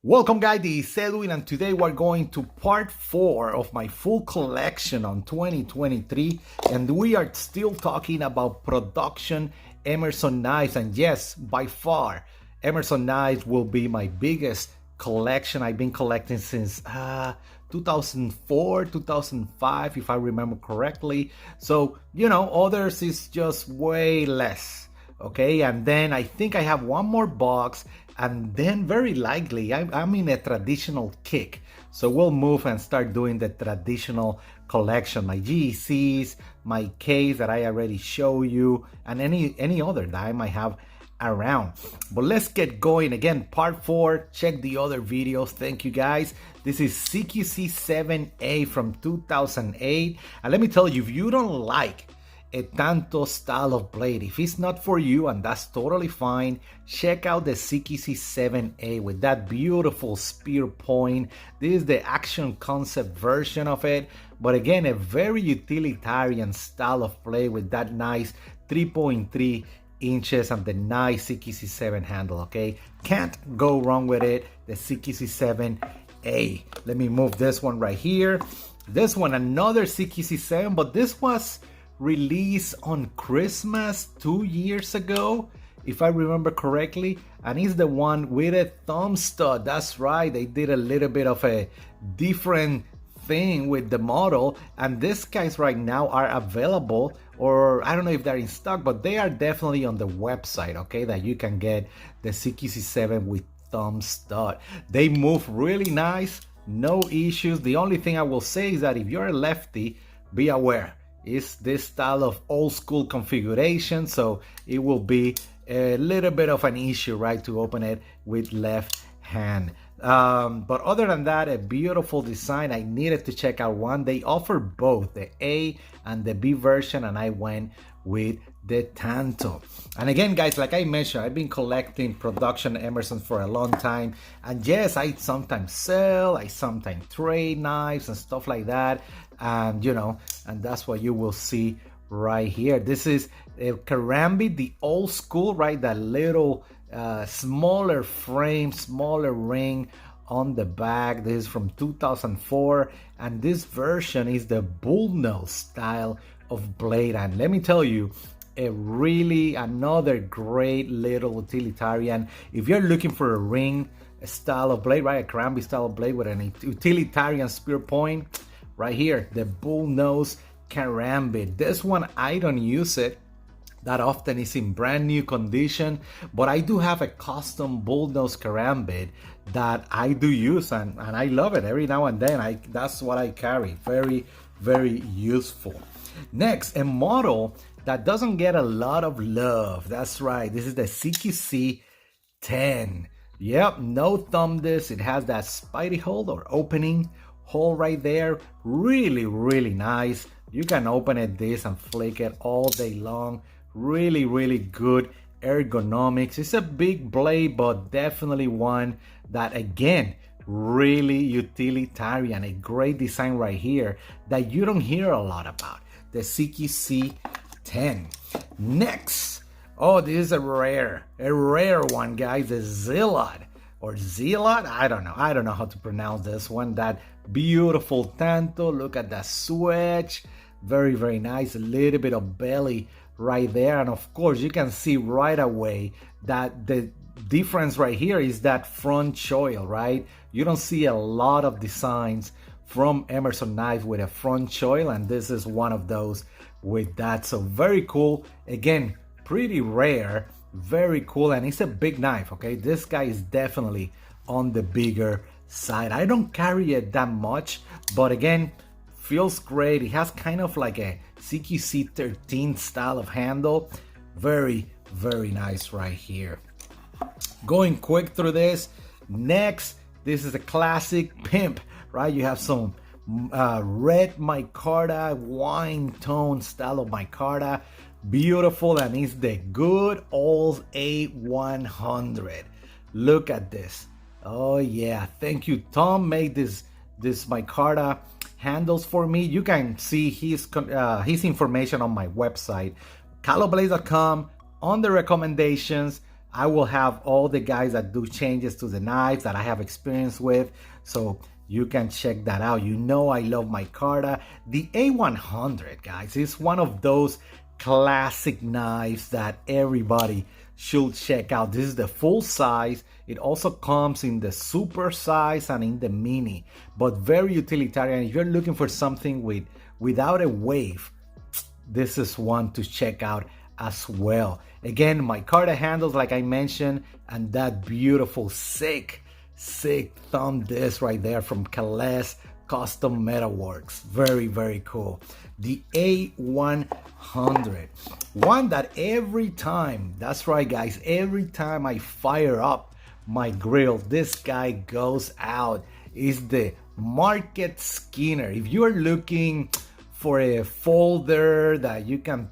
Welcome guys, this is Edwin and today we're going to part 4 of my full collection on 2023 and we are still talking about production Emerson knives, and yes, by far Emerson knives will be my biggest collection. I've been collecting since 2004, 2005 if I remember correctly. So, you know, others is just way less. Okay, and then I think I have one more box, and then very likely I'm in a traditional kick. So we'll move and start doing the traditional collection, my GECs, my case that I already show you, and any other that I might have around. But let's get going. Again, part 4, check the other videos. Thank you guys. This is CQC7A from 2008, and let me tell you, if you don't like a tanto style of blade, if it's not for you, and that's totally fine, check out the CQC7A with that beautiful spear point. This is the action concept version of it, but again, a very utilitarian style of blade with that nice 3.3 inches and the nice CQC7 handle. Okay, can't go wrong with it. The CQC7A. Let me move this one right here. This one, another CQC7, but this was released on Christmas 2 years ago, if I remember correctly, and it's the one with a thumb stud. That's right, they did a little bit of a different thing with the model, and these guys right now are available, or I don't know if they're in stock, but they are definitely on the website, okay, that you can get the CQC7 with thumb stud. They move really nice, no issues. The only thing I will say is that if you're a lefty, be aware. Is this style of old school configuration, so it will be a little bit of an issue, right, to open it with left hand. But other than that, a beautiful design. I needed to check out one. They offer both the A and the B version, and I went with the Tanto. And again, guys, like I mentioned, I've been collecting production Emerson for a long time, and yes, I sometimes sell, I sometimes trade knives and stuff like that, and you know, and that's what you will see right here. This is a Karambit, the old school, right, that little smaller frame, smaller ring on the back. This is from 2004, and this version is the bullnose style of blade. And let me tell you, another great little utilitarian. If you're looking for a ring style of blade, right, a Karambit style of blade with an utilitarian spear point, right here, the bullnose Karambit. This one, I don't use it that often. It's in brand new condition, but I do have a custom bullnose Karambit that I do use, and I love it. Every now and then that's what I carry. Very, very useful. Next, a model that doesn't get a lot of love. That's right, this is the CQC10. Yep, no thumb disc. It has that spidey hole or opening hole right there. Really, really nice. You can open it this and flick it all day long. Really, really good ergonomics. It's a big blade, but definitely one that, again, really utilitarian. A great design right here that you don't hear a lot about. The CQC10. Next, oh, this is a rare one, guys. The Zealot or Zealot. I don't know how to pronounce this one. That beautiful Tanto. Look at that switch. Very, very nice. A little bit of belly right there, and of course you can see right away that the difference right here is that front choil, right? You don't see a lot of designs from Emerson knife with a front choil, and this is one of those with that. So very cool. Again, pretty rare, very cool, and it's a big knife. Okay, this guy is definitely on the bigger side. I don't carry it that much, but again, feels great. It has kind of like a CQC13 style of handle. Very, very nice right here. Going quick through this. Next, this is a classic pimp, right? You have some red micarta, wine tone style of micarta. Beautiful, and it's the good old A100. Look at this. Oh yeah, thank you. Tom made this micarta handles for me. You can see his information on my website, caloblades.com, on the recommendations. I will have all the guys that do changes to the knives that I have experience with, so you can check that out. You know I love Micarta. The A100, guys, is one of those classic knives that everybody should check out. This is the full size. It also comes in the super size and in the mini, but very utilitarian. If you're looking for something without a wave, this is one to check out as well. Again, Micarta handles, like I mentioned, and that beautiful sick thumb disc right there from Calais Custom Metalworks. Very cool. The A100, one that every time, that's right guys, every time I fire up my grill, this guy goes out, is the Market Skinner. If you are looking for a folder that you can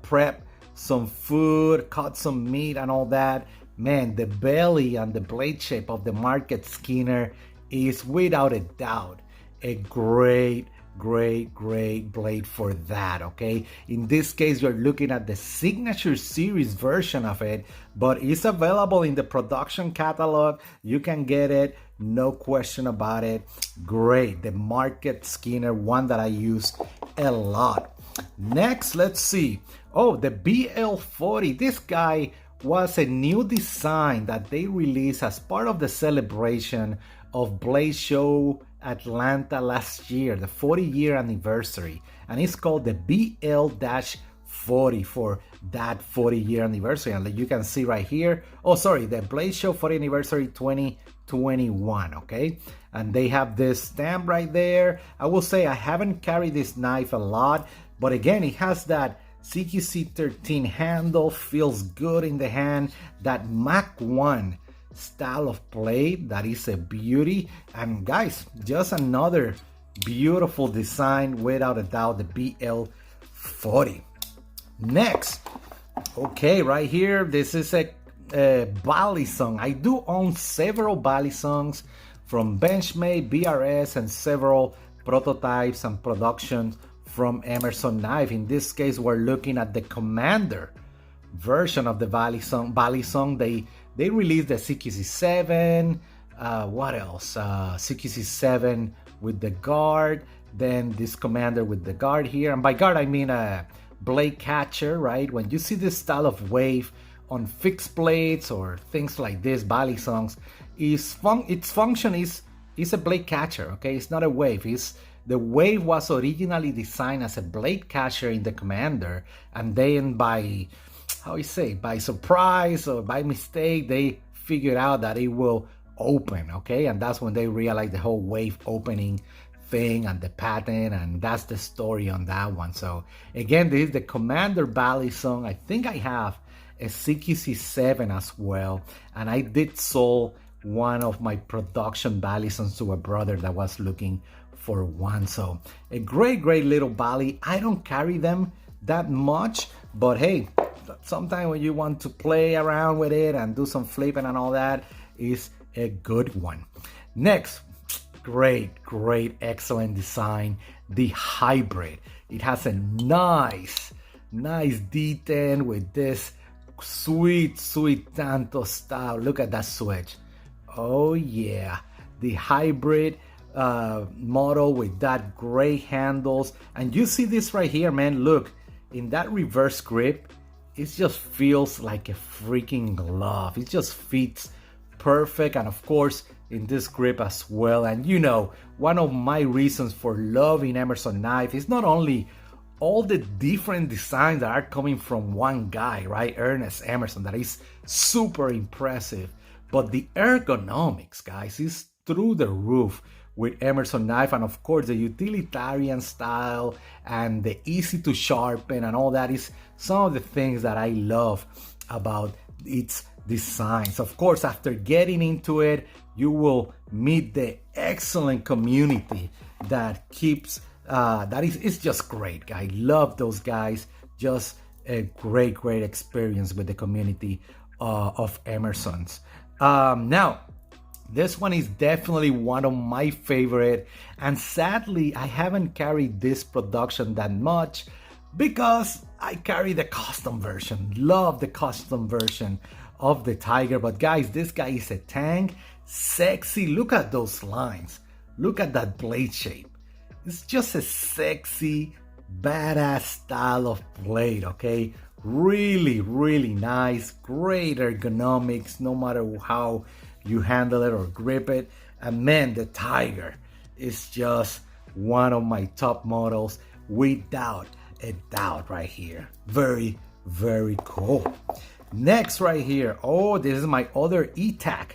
prep some food, cut some meat and all that, man, the belly and the blade shape of the Market Skinner is without a doubt a great blade for that, okay? In this case, you're looking at the Signature Series version of it, but it's available in the production catalog. You can get it, no question about it. Great, the Market Skinner, one that I use a lot. Next, let's see. Oh, the BL40. This guy was a new design that they released as part of the celebration of Blade Show Atlanta last year, the 40-year anniversary, and it's called the BL-40 for that 40-year anniversary. And you can see right here, oh sorry, the Blade Show 40 anniversary 2021, okay? And they have this stamp right there. I will say I haven't carried this knife a lot, but again, it has that CQC13 handle, feels good in the hand, that Mach 1 style of blade, that is a beauty. And guys, just another beautiful design, without a doubt, the BL40. Next, okay, right here, this is a Balisong. I do own several Balisongs from Benchmade, BRS, and several prototypes and productions from Emerson Knife. In this case, we're looking at the Commander version of the Balisong. They released the CQC7, what else? CQC7 with the guard, then this Commander with the guard here. And by guard, I mean a blade catcher, right? When you see this style of wave on fixed blades or things like this, Balisongs, its function is a blade catcher, okay? It's not a wave. The wave was originally designed as a blade catcher in the Commander, and then by surprise or by mistake, they figured out that it will open, okay? And that's when they realized the whole wave opening thing and the patent, and that's the story on that one. So again, this is the Commander Balisong. I think I have a CQC7 as well, and I did sold one of my production Balisongs to a brother that was looking for one. So a great little Bali. I don't carry them that much, but hey, sometimes when you want to play around with it and do some flipping and all that, is a good one. Next, great excellent design, the Hybrid. It has a nice D10 with this sweet Tanto style. Look at that switch. Oh yeah, the Hybrid model with that gray handles. And you see this right here, man. Look, in that reverse grip, it just feels like a freaking glove. It just fits perfect, and of course in this grip as well. And you know, one of my reasons for loving Emerson knife is not only all the different designs that are coming from one guy, right, Ernest Emerson, that is super impressive, but the ergonomics, guys, is through the roof with Emerson knife. And of course the utilitarian style and the easy to sharpen and all that is some of the things that I love about its designs. Of course, after getting into it, you will meet the excellent community that keeps it's just great. I love those guys. Just a great experience with the community of Emersons. Now, this one is definitely one of my favorite, and sadly I haven't carried this production that much because I carry the custom version. Love the custom version of the Tiger. But guys, this guy is a tank. Sexy. Look at those lines. Look at that blade shape. It's just a sexy, badass style of blade, okay? Really, really nice. Great ergonomics, no matter how you handle it or grip it. And man, the Tiger is just one of my top models without a doubt right here. Very, very cool. Next right here, oh, this is my other ETAG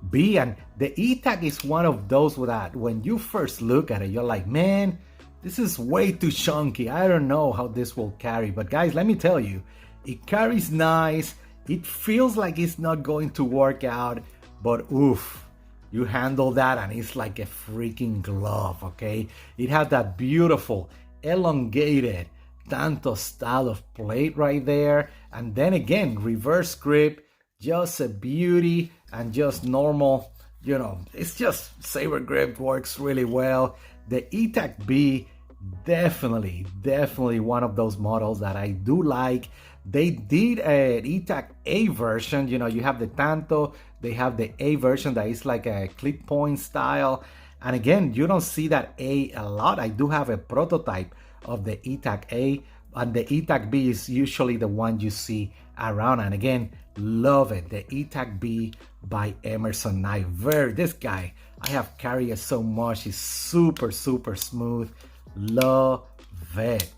B, and the ETAG is one of those that when you first look at it, you're like, man, this is way too chunky. I don't know how this will carry. But guys, let me tell you, it carries nice. It feels like it's not going to work out, but oof, you handle that and it's like a freaking glove, okay? It has that beautiful elongated tanto style of plate right there, and then again reverse grip, just a beauty, and just normal, you know, it's just saber grip, works really well. The ETAG B, definitely one of those models that I do like. They did an ETAG A version, you know, you have the tanto, they have the A version that is like a clip point style, and again, you don't see that A a lot. I do have a prototype of the ETAG A, and the ETAG B is usually the one you see around. And again, love it, the ETAG B by Emerson Hybrid. This guy, I have carried it so much. He's super smooth. Love it.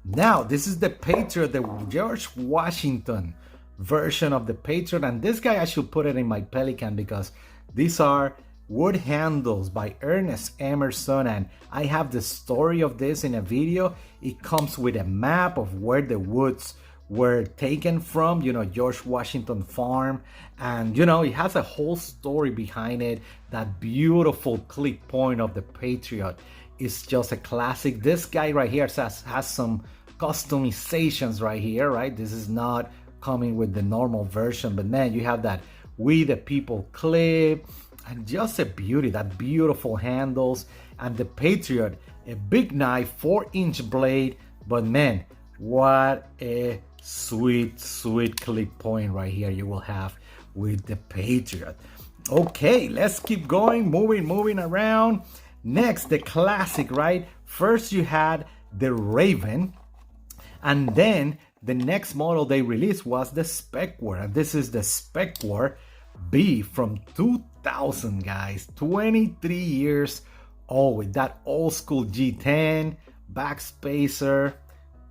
Now, this is the Patriot, the George Washington version of the Patriot, and this guy, I should put it in my Pelican because these are wood handles by Ernest Emerson, and I have the story of this in a video. It comes with a map of where the woods were taken from, you know, George Washington farm, and you know, it has a whole story behind it. That beautiful clip point of the Patriot is just a classic. This guy right here has some customizations right here, right? This is not coming with the normal version, but man, you have that We the People clip, and just a beauty, that beautiful handles. And the Patriot, a big knife, 4-inch blade, but man, what a sweet clip point right here you will have with the Patriot. Okay, let's keep going, moving around. Next, the classic, right? First you had the Raven, and then the next model they released was the Specware, and this is the Specware B from 2000, guys. 23 years old with that old school G10 backspacer.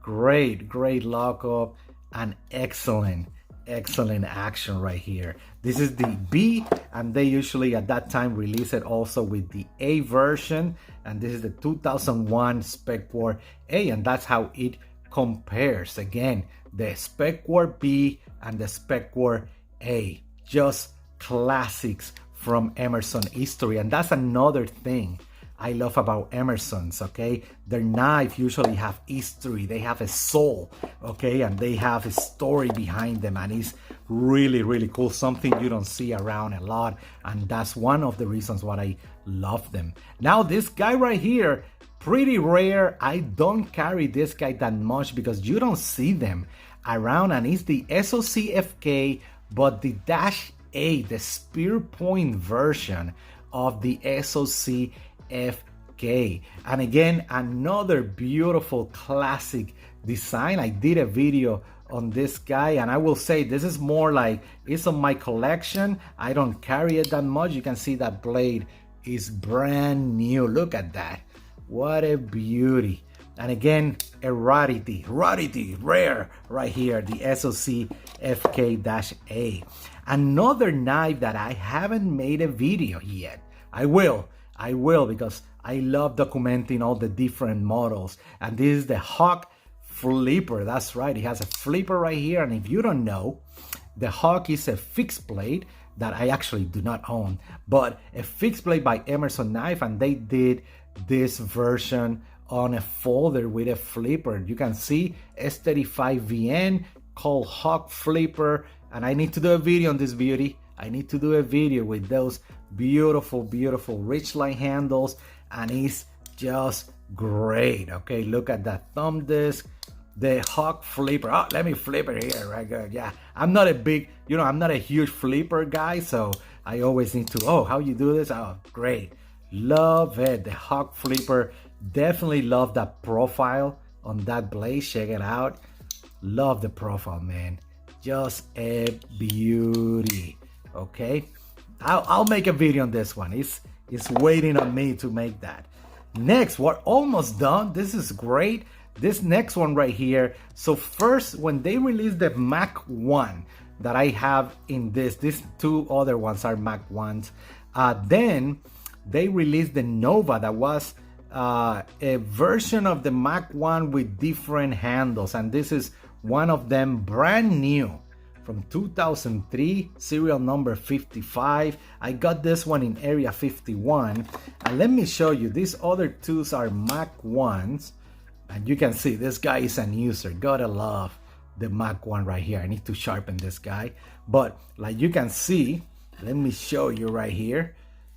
Great lockup and excellent action right here. This is the B, and they usually at that time release it also with the A version, and this is the 2001 Specware A, and that's how it compares. Again, the Specware B and the Specware A, just classics from Emerson history. And that's another thing I love about Emerson's, okay? Their knife usually have history, they have a soul, okay? And they have a story behind them, and it's really cool, something you don't see around a lot, and that's one of the reasons why I love them. Now this guy right here, pretty rare. I don't carry this guy that much because you don't see them around, and it's the SOC FK, but the Dash A, the spear point version of the SOC FK. And again, another beautiful classic design. I did a video on this guy, and I will say this is more like, it's on my collection. I don't carry it that much. You can see that blade is brand new. Look at that. What a beauty. And again, a rarity, rare right here, the SOC FK-A. Another knife that I haven't made a video yet. I will because I love documenting all the different models. And this is the Hawk Flipper. That's right, it has a flipper right here. And if you don't know, the Hawk is a fixed blade that I actually do not own, but a fixed blade by Emerson Knife, and they did this version on a folder with a flipper. You can see S35VN called Hawk Flipper, and I need to do a video on this beauty. I need to do a video with those beautiful Ridgeline handles, and it's just great. Okay, look at that thumb disc, the hawk flipper. Oh, let me flip it here, right? Good. Yeah, I'm not a big, I'm not a huge flipper guy, so I always need to, how you do this? Oh, great. Love it. The hawk flipper. Definitely love that profile on that blade. Check it out. Love the profile, man. Just a beauty. Okay, I'll make a video on this one. It's waiting on me to make that. Next, we're almost done. This is great. This next one right here. So first, when they released the Mac 1 that I have in these two other ones are Mac 1s. Then they released the Nova that was a version of the Mac 1 with different handles. And this is one of them, brand new from 2003, serial number 55. I got this one in area 51. And let me show you, these other twos are Mac 1s. And you can see this guy is an user. Gotta love the Mac 1 right here. I need to sharpen this guy. But like you can see, let me show you right here.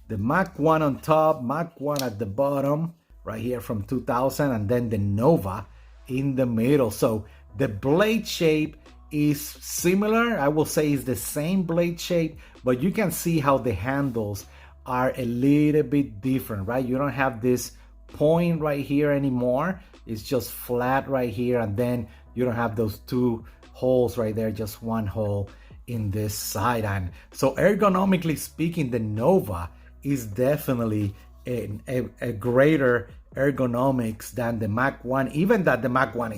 The Mac 1 on top, Mac 1 at the bottom, right here from 2000. And then the Nova in the middle. So the blade shape is similar. I will say it's the same blade shape, but you can see how the handles are a little bit different, right? You don't have this point right here anymore. It's just flat right here, and then you don't have those two holes right there, just one hole in this side. And so ergonomically speaking, the Nova is definitely a greater ergonomics than the Mac 1, even that the Mac 1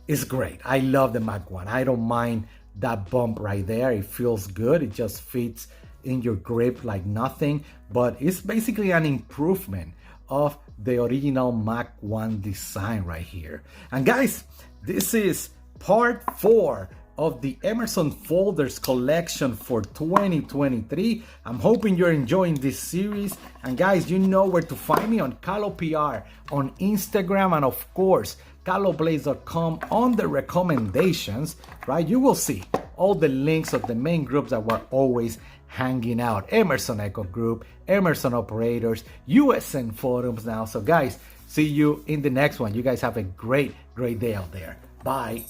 is great. I love the Mac 1. I don't mind that bump right there. It feels good. It just fits in your grip like nothing, but it's basically an improvement of the original Mac 1 design right here. And guys, this is part 4 of the Emerson folders collection for 2023. I'm hoping you're enjoying this series. And guys, you know where to find me on Calo PR on Instagram, and of course caloblaze.com on the recommendations, right? You will see all the links of the main groups that we're always hanging out. Emerson Echo Group, Emerson Operators, USN Forums now. So guys, see you in the next one. You guys have a great day out there. Bye.